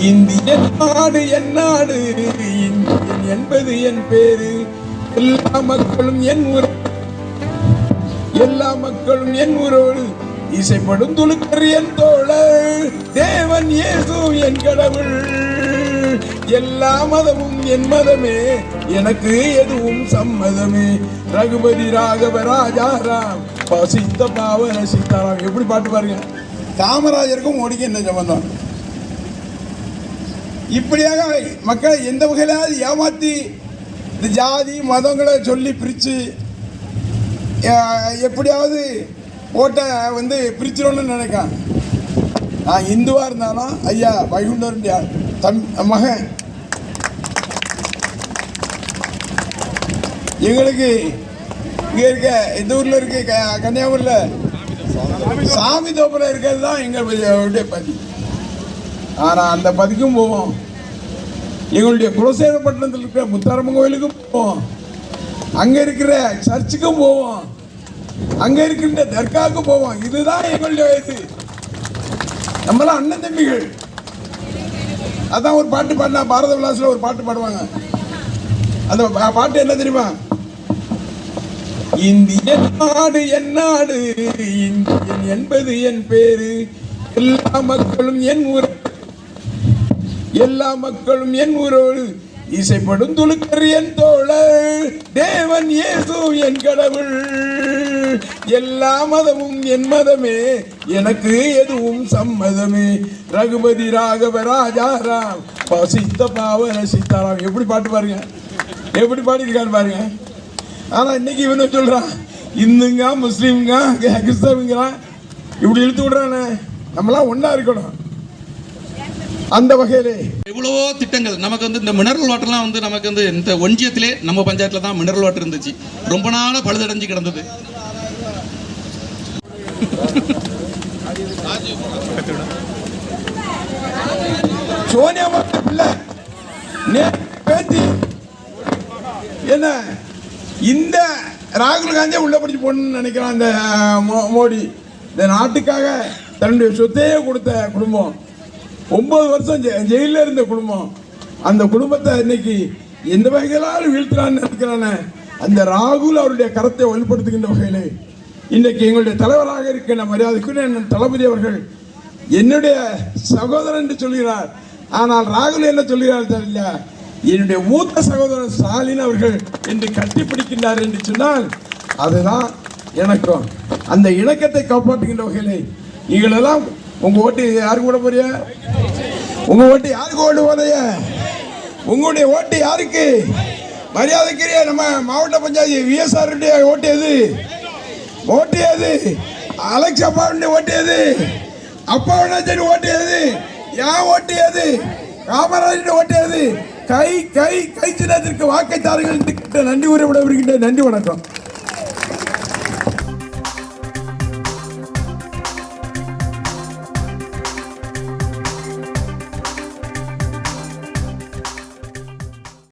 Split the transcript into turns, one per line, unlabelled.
இந்திய நாடு என் நாடு, இந்தியன் என்பது என் பேரு. எல்லா மக்களும் என் ஊர், எல்லா மக்களும் என் ஊரோடு இசைப்படும் துளுக்கர் என் தோழர். தேவன் இயேசு என் கடவுள், எல்லா மதமும் என் மதமே, எனக்கு எதுவும் சம்மதமே. ரகுபதி ராகவ ராஜாராம், பசித்த பாவன சீதாராம். எப்படி பாட்டு பாருங்க. காமராஜருக்கும் மோடிக்கு என்ன சம்பந்தம்? இப்படியாக மக்களை எந்த வகையிலாவது ஏமாற்றி இந்த ஜாதி மதங்களை சொல்லி பிரித்து எப்படியாவது ஓட்டை பிரிச்சிடணும்னு நினைக்கான். நான் இந்துவாக இருந்தாலும் ஐயா வைகுண்டருடைய மகன். எங்களுக்கு இங்கே இருக்க இந்த ஊரில் இருக்க கன்னியாகுமரியில் சாமி தோப்பில் இருக்கிறது தான் எங்களுடைய பதி. ஆனால் அந்த பதிக்கும் போவோம். எங்களுடைய குலசேகரப்பட்டினத்தில் இருக்கிற முத்தாரம்மன் கோயிலுக்கும் போவோம், அங்கே இருக்கிற சர்ச்சுக்கும் போவோம், அங்கே இருக்கின்ற தர்காவுக்கும் போவோம். இதுதான் எங்களுடைய வயசு. நம்மளாம் அண்ணன் தம்பிகள். அதான் ஒரு பாட்டு பாடினா பாரத விலாசில் ஒரு பாட்டு பாடுவாங்க. அந்த பாட்டு என்ன தெரியுமா? இந்திய நாடு என் நாடு, இந்தியன் என்பது என் பேரு. எல்லா மக்களும் என் ஊர், எல்லா மக்களும் என் ஊரோடு இசைப்படும் துளுக்கர் என் தோழர். தேவன் இயேசு என் கடவுள், எல்லா மதமும் என் மதமே, எனக்கு எதுவும் சம்மதமே. ரகுபதி ராகவ ராஜாராம், பசித்த பாவன சீதாராம். எப்படி பாட்டு பாருங்க, எப்படி பாடியிருக்கான்னு பாருங்க. ஆனால் இன்னைக்கு இவனை சொல்றான் இந்துங்க முஸ்லீம்ங்க கிறிஸ்தவங்கிறான், இப்படி இழுத்து விடுறானே. நம்மளாம் ஒன்றா இருக்கணும். அந்த வகையிலே
எவ்வளவோ திட்டங்கள் நமக்கு இந்த மினரல் வாட்டர்லாம் நமக்கு இந்த ஒன்றியத்திலே நம்ம பஞ்சாயத்தில் தான் மினரல் வாட்டர் இருந்துச்சு. ரொம்ப நாளாக பழுதடைஞ்சு கிடந்தது.
சோனியா பிள்ளை பேத்தி என்ன இந்த ராகுல் காந்தியை உள்ள படிச்சு போடணும்னு நினைக்கிறான். இந்த மோடி இந்த நாட்டுக்காக தன்னுடைய சொத்தையே கொடுத்த குடும்பம், 9 வருஷம் ஜெயிலில் இருந்த குடும்பம், அந்த குடும்பத்தை இன்னைக்கு எந்த வகையிலாலும் வீழ்த்துறான்னு நினைக்கிறானே. அந்த ராகுல் அவருடைய கரத்தை வலுப்படுத்துகின்ற வகையிலே இன்றைக்கு எங்களுடைய தலைவராக இருக்கின்ற மரியாதைக்குரிய தளபதி அவர்கள் என்னுடைய சகோதரன் என்று சொல்கிறார். ஆனால் ராகுல் என்ன சொல்கிறார் தெரியல, என்னுடைய மூத்த சகோதரர் ஸ்டாலின் அவர்கள் என்று கட்டிப்பிடிக்கின்றார் என்று சொன்னால் அதுதான் எனக்கும் அந்த இணக்கத்தை காப்பாற்றுகின்ற வகையிலே நீங்கள் எல்லாம் உங்க ஓட்டு யாருக்கு போட போறிய? உங்க ஓட்டு யாருக்கு ஓட்டு போதைய? உங்களுடைய ஓட்டு யாருக்கு? மரியாதைக்குரிய நம்ம மாவட்ட பஞ்சாயத்து விஎஸ்ஆர் ஓட்டு எது? ஓட்டு எது? அலெக்ஸ் அப்பாவுடைய ஓட்டு எது? அப்பாவுடைய சரி ஓட்டு எது? என் ஓட்டு எது? காமராஜ் ஓட்டு எது? கை கை கை சின்னத்திற்கு வாக்கை தாருங்கள் என்று நன்றி கூற விட வருகின்ற. நன்றி, வணக்கம்.